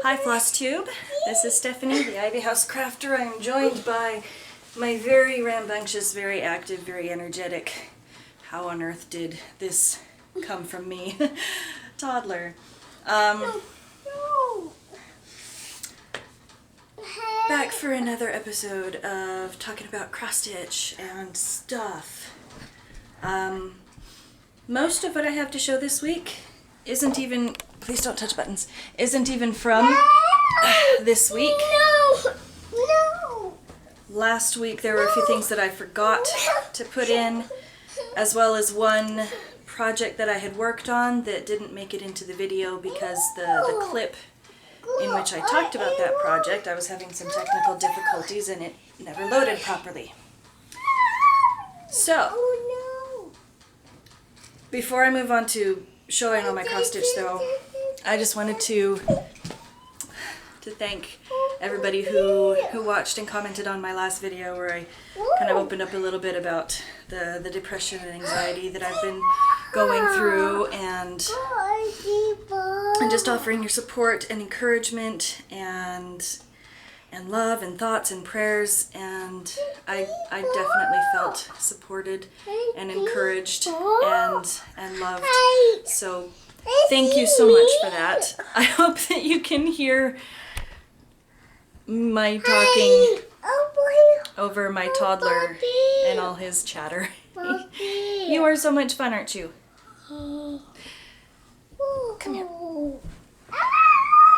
Hi Flosstube, this is Stephanie, the Ivy House Crafter. I am joined by my very rambunctious, very active, very energetic, how on earth did this come from me, toddler. Back for another episode of talking about cross-stitch and stuff. Most of what I have to show this week isn't even, please don't touch buttons, isn't even from this week. No! Last week there were a few things that I forgot to put in, as well as one project that I had worked on that didn't make it into the video because the clip in which I talked about that project, I was having some technical difficulties and it never loaded properly. So, before I move on to showing all my cross stitch though, I just wanted to thank everybody who watched and commented on my last video where I kind of opened up a little bit about the depression and anxiety that I've been going through, and just offering your support and encouragement and love and thoughts and prayers, and I definitely felt supported and encouraged and loved. So thank you so much for that. I hope that you can hear my talking over my toddler and all his chatter. You are so much fun, aren't you? Come here.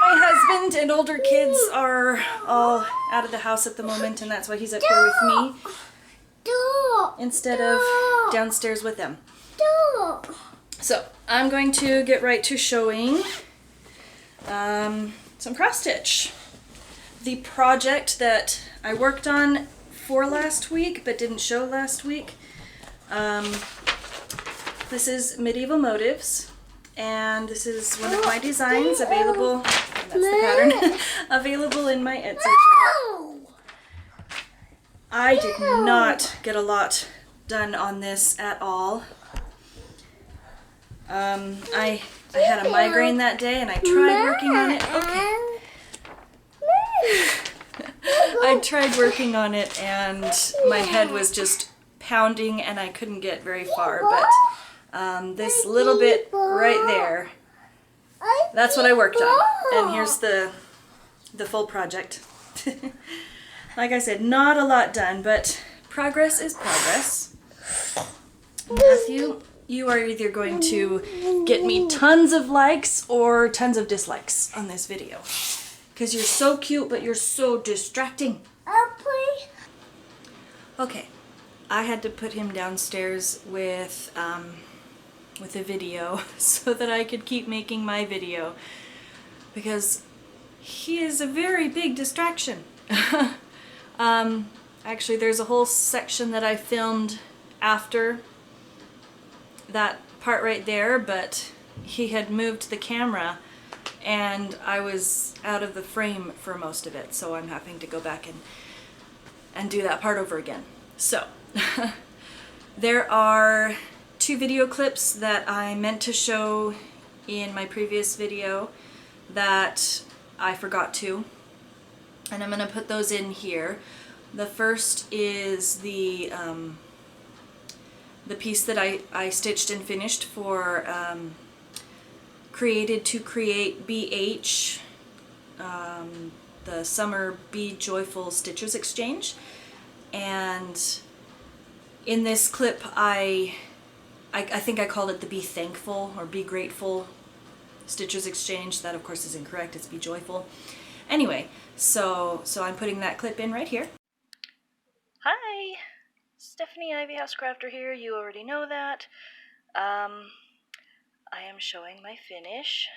My husband and older kids are all out of the house at the moment, and that's why he's up here with me instead of downstairs with them. So I'm going to get right to showing some cross stitch. The project that I worked on for last week but didn't show last week. This is Medieval Motives, and this is one of my designs available, that's the pattern, available in my Etsy shop. I did not get a lot done on this at all. I had a migraine that day and I tried working on it. Okay. I tried working on it and my head was just pounding and I couldn't get very far, but this little bit right there, that's what I worked on. And here's the full project. Like I said, not a lot done, but progress is progress. Matthew, you are either going to get me tons of likes or tons of dislikes on this video. Because you're so cute, but you're so distracting. Okay, I had to put him downstairs with a video so that I could keep making my video, because he is a very big distraction. Actually, there's a whole section that I filmed after that part right there, but he had moved the camera and I was out of the frame for most of it, so I'm having to go back and do that part over again. So there are 2 video clips that I meant to show in my previous video that I forgot to, and I'm gonna put those in here. The first is the piece that I stitched and finished for Created to Create BH, the Summer Be Joyful Stitchers Exchange. And in this clip I think I called it the Be Thankful or Be Grateful Stitchers Exchange. That of course is incorrect, it's Be Joyful. Anyway, so I'm putting that clip in right here. Hi, Stephanie Ivy House Crafter here, you already know that. I am showing my finish.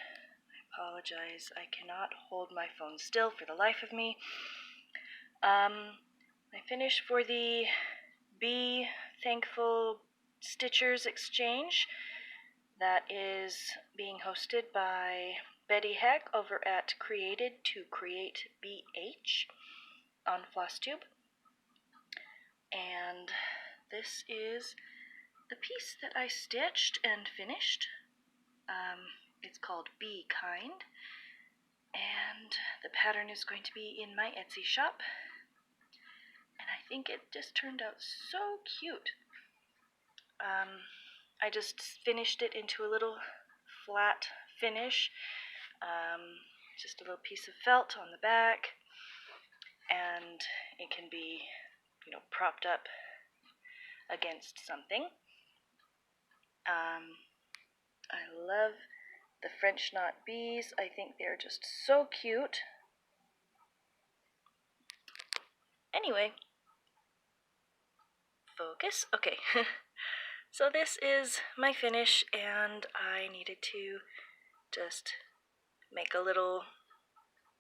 I apologize, I cannot hold my phone still for the life of me. My finish for the Be Thankful Stitchers Exchange, that is being hosted by Betty Heck over at Created to Create BH on Flosstube. And this is the piece that I stitched and finished. It's called Be Kind, And the pattern is going to be in my Etsy shop. And I think it just turned out so cute. I just finished it into a little flat finish. Just a little piece of felt on the back. And it can be, propped up against something. I love the French knot bees. I think they're just so cute. Anyway, focus. Okay. So this is my finish, and I needed to just make a little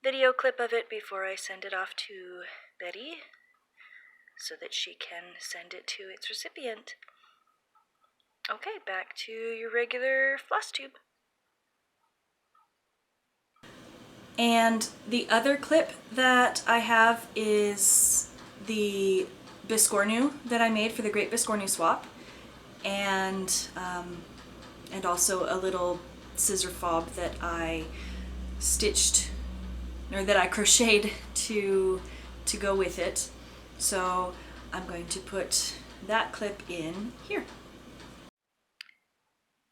video clip of it before I send it off to Betty so that she can send it to its recipient. Okay, back to your regular floss tube. And the other clip that I have is the Biscornu that I made for the Great Biscornu Swap, and also a little scissor fob that I stitched, or that I crocheted to go with it. So I'm going to put that clip in here.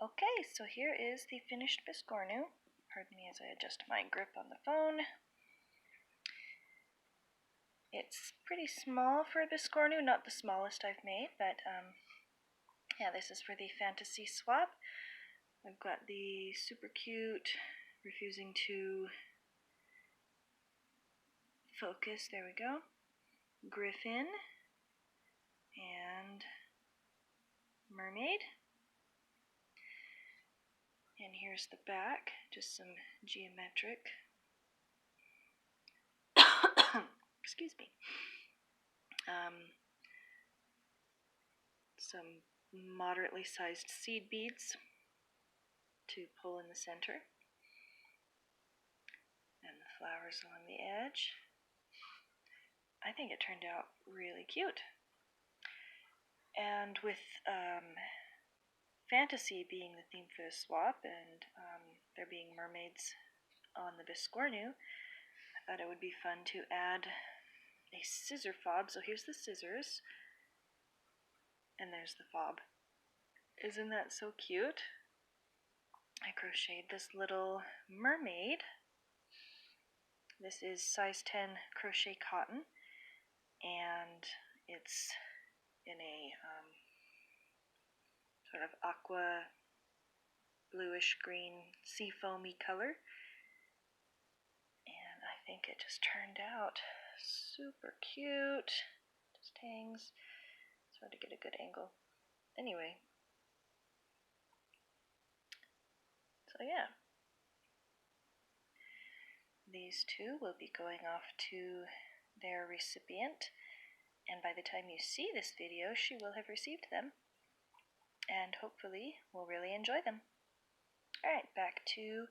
Okay, so here is the finished Biscornu. Pardon me as I adjust my grip on the phone. It's pretty small for a Biscornu, not the smallest I've made, but yeah, this is for the Fantasy Swap. I've got the super cute, refusing to focus, there we go, Griffin and Mermaid. And here's the back, just some geometric, excuse me, some moderately sized seed beads to pull in the center, and the flowers along the edge. I think it turned out really cute. And with fantasy being the theme for the swap, and there being mermaids on the Biscornu, I thought it would be fun to add a scissor fob. So here's the scissors, and there's the fob. Isn't that so cute? I crocheted this little mermaid. This is size 10 crochet cotton, and it's in a sort of aqua bluish green sea foamy color, and I think it just turned out super cute. Just hangs. It's hard to get a good angle. Anyway, so yeah, these two will be going off to their recipient, and by the time you see this video, she will have received them, and hopefully will really enjoy them. Alright, back to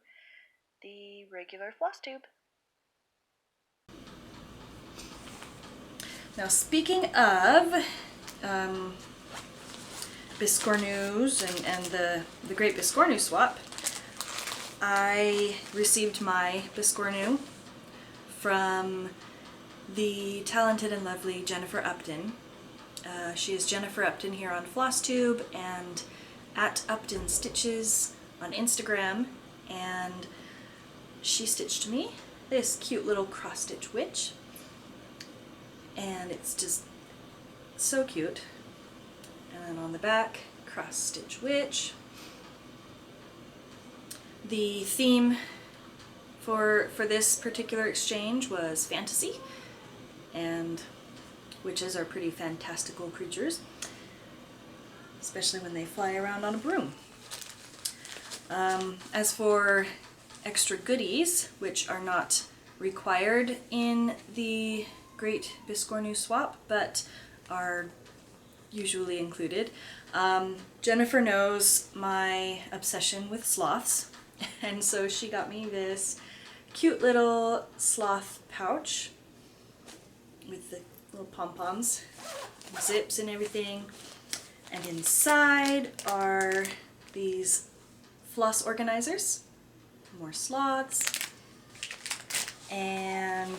the regular floss tube. Now, speaking of Biscornus and the Great Biscornu Swap, I received my Biscornu from the talented and lovely Jennifer Upton. She is Jennifer Upton here on Flosstube and at Upton Stitches on Instagram, and she stitched me this cute little cross-stitch witch, and it's just so cute. And then on the back, cross-stitch witch. The theme for this particular exchange was fantasy, and witches are pretty fantastical creatures, especially when they fly around on a broom. As for extra goodies, which are not required in the Great Biscornu Swap, but are usually included, Jennifer knows my obsession with sloths, and so she got me this cute little sloth pouch with the little pom-poms, zips and everything, and inside are these floss organizers, more sloths, and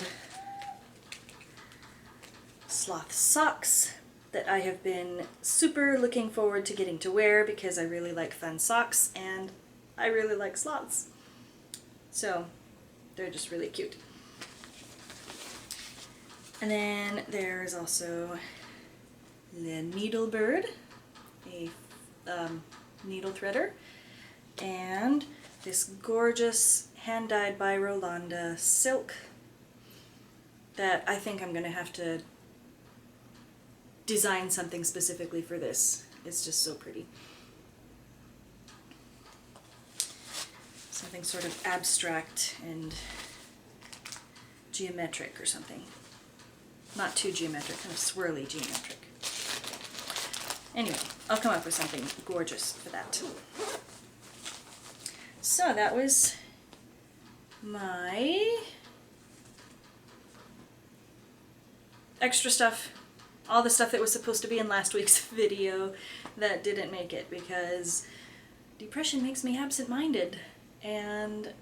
sloth socks that I have been super looking forward to getting to wear because I really like fun socks and I really like sloths. So they're just really cute. And then there's also the needle bird, a needle threader, and this gorgeous hand-dyed by Rolanda silk that I think I'm going to have to design something specifically for this. It's just so pretty. Something sort of abstract and geometric or something. Not too geometric, kind of swirly geometric. Anyway, I'll come up with something gorgeous for that. So that was my extra stuff, all the stuff that was supposed to be in last week's video that didn't make it because depression makes me absent-minded and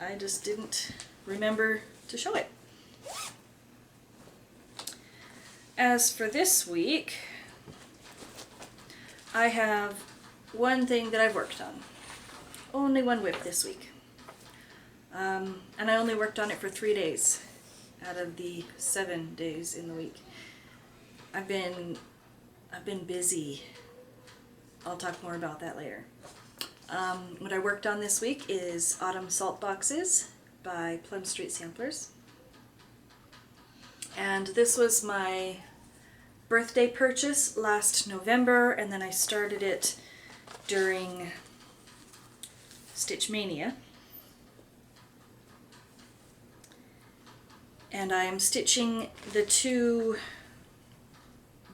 I just didn't remember to show it. As for this week, I have one thing that I've worked on. Only one whip this week. And I only worked on it for 3 days out of the 7 days in the week. I've been busy. I'll talk more about that later. What I worked on this week is Autumn Saltboxes by Plum Samplers. And this was my birthday purchase last November, and then I started it during Stitch Mania. And I am stitching the 2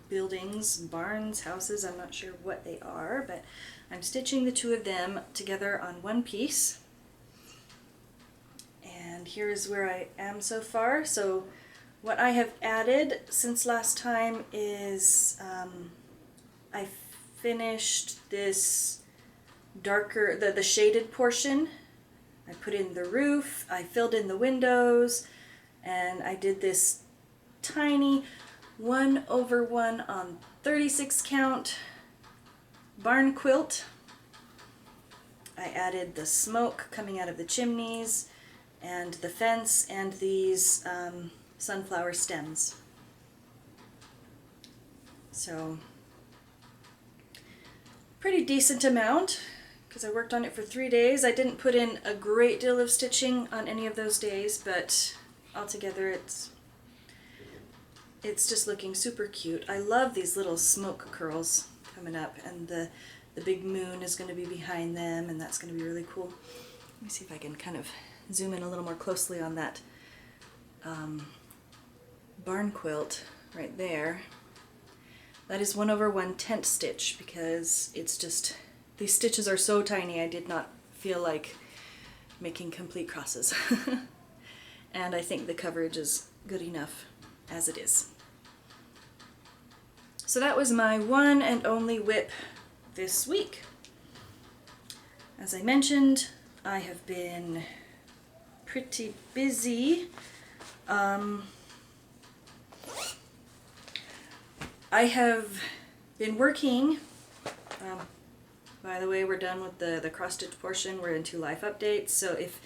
buildings, barns, houses, I'm not sure what they are, but I'm stitching the 2 of them together on one piece. And here is where I am so far. So what I have added since last time is I finished this darker, the shaded portion. I put in the roof, I filled in the windows, and I did this tiny 1/1 on 36 count barn quilt. I added the smoke coming out of the chimneys and the fence and these sunflower stems. So pretty decent amount because I worked on it for 3 days. I didn't put in a great deal of stitching on any of those days, but altogether it's just looking super cute. I love these little smoke curls coming up, and the big moon is going to be behind them, and that's going to be really cool. Let me see if I can kind of zoom in a little more closely on that barn quilt right there. That is 1/1 tent stitch because it's just, these stitches are so tiny I did not feel like making complete crosses. And I think the coverage is good enough as it is. So that was my one and only whip this week. As I mentioned, I have been pretty busy. I have been working, by the way, we're done with the cross-stitch portion. We're into life updates, so if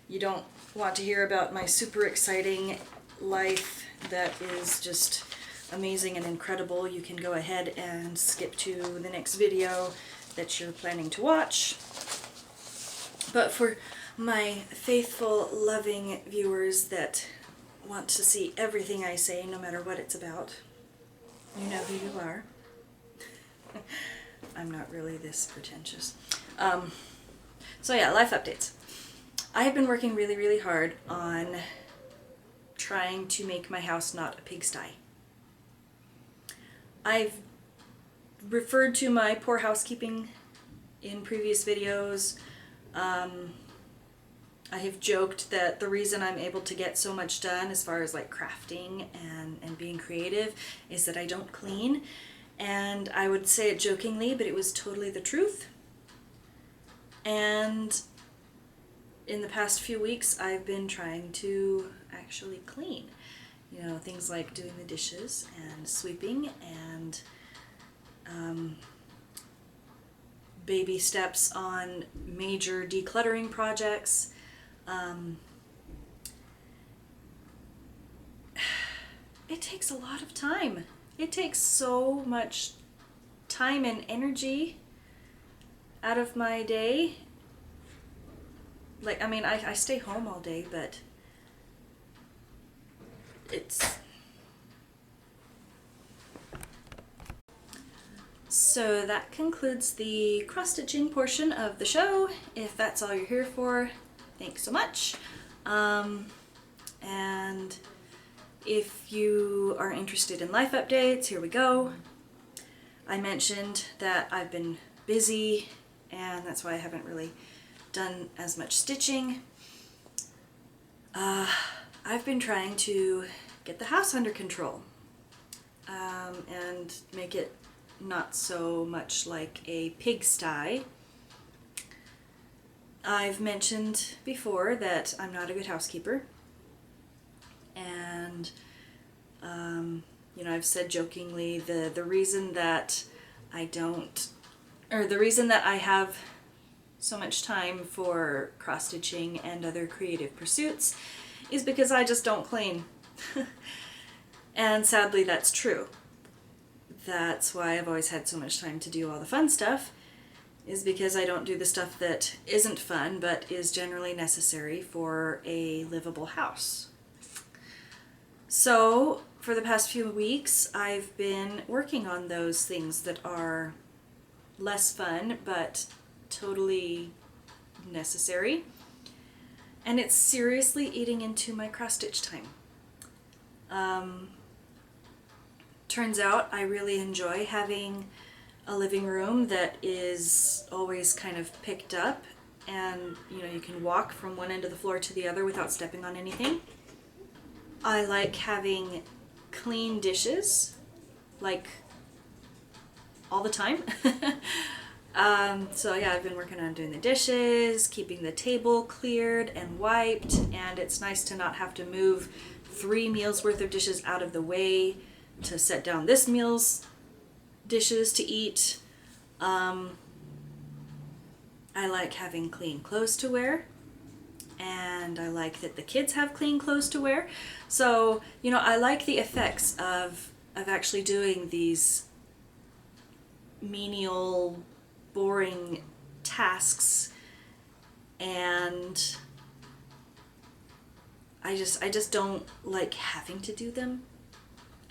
you don't want to hear about my super exciting life that is just amazing and incredible, you can go ahead and skip to the next video that you're planning to watch. But for my faithful, loving viewers that want to see everything I say, no matter what it's about, you know who you are. I'm not really this pretentious. So yeah, life updates. I have been working really, really hard on trying to make my house not a pigsty. I've referred to my poor housekeeping in previous videos. I have joked that the reason I'm able to get so much done as far as like crafting and being creative is that I don't clean. And I would say it jokingly, but it was totally the truth. And in the past few weeks I've been trying to actually clean. You know, things like doing the dishes and sweeping and baby steps on major decluttering projects. It takes a lot of time. It takes so much time and energy out of my day. Like, I mean, I stay home all day, but it's... So that concludes the cross-stitching portion of the show. If that's all you're here for, thanks so much. And if you are interested in life updates, here we go. I mentioned that I've been busy, and that's why I haven't really done as much stitching. I've been trying to get the house under control and make it not so much like a pigsty. I've mentioned before that I'm not a good housekeeper, and you know, I've said jokingly the reason that I have so much time for cross-stitching and other creative pursuits is because I just don't clean. And sadly that's true. That's why I've always had so much time to do all the fun stuff, is because I don't do the stuff that isn't fun but is generally necessary for a livable house. So for the past few weeks I've been working on those things that are less fun but totally necessary, and it's seriously eating into my cross-stitch time. Turns out I really enjoy having a living room that is always kind of picked up, and you know, you can walk from one end of the floor to the other without stepping on anything. I like having clean dishes, like all the time. So yeah, I've been working on doing the dishes, keeping the table cleared and wiped, and it's nice to not have to move 3 meals worth of dishes out of the way to set down this meal's dishes to eat. I like having clean clothes to wear, and I like that the kids have clean clothes to wear. So, you know, I like the effects of actually doing these menial, boring tasks, and I just don't like having to do them,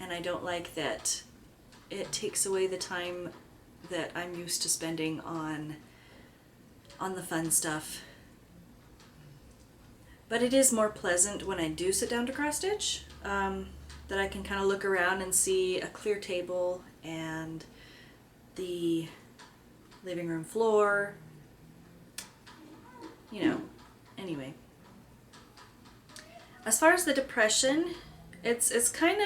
and I don't like that it takes away the time that I'm used to spending on the fun stuff. But it is more pleasant when I do sit down to cross stitch, that I can kind of look around and see a clear table and the living room floor, you know. Anyway, as far as the depression, it's kind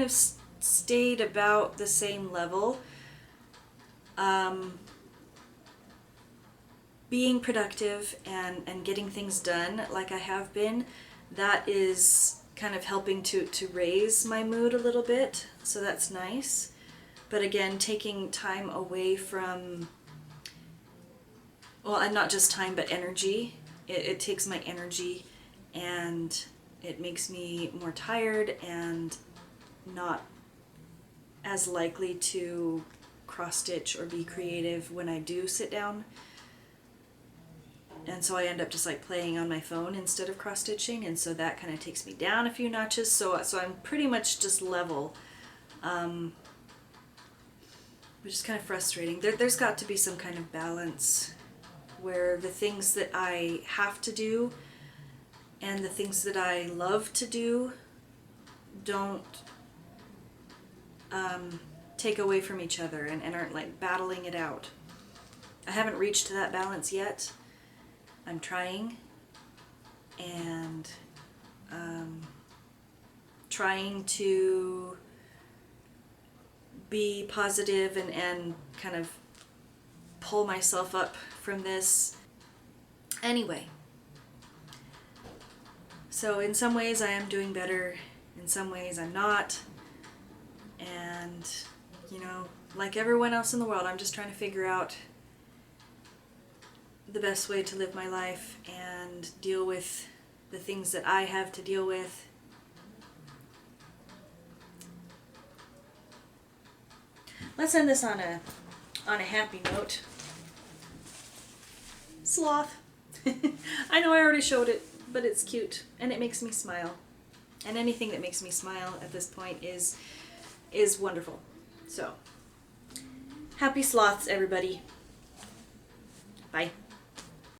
of stayed about the same level. Being productive and getting things done like I have been, that is kind of helping to raise my mood a little bit, so that's nice. But again, taking time away from, well, and not just time but energy, it takes my energy, and it makes me more tired and not as likely to cross stitch or be creative when I do sit down. And so I end up just like playing on my phone instead of cross stitching, and so that kind of takes me down a few notches. So I'm pretty much just level, which is kind of frustrating. There's got to be some kind of balance where the things that I have to do and the things that I love to do don't take away from each other and aren't like battling it out. I haven't reached that balance yet. I'm trying, and trying to be positive and kind of pull myself up from this. Anyway, so in some ways I am doing better, in some ways I'm not, and you know, like everyone else in the world, I'm just trying to figure out the best way to live my life and deal with the things that I have to deal with. Let's end this on a happy note. Sloth. I know I already showed it, but it's cute and it makes me smile. And anything that makes me smile at this point is wonderful. So, happy sloths, everybody. Bye.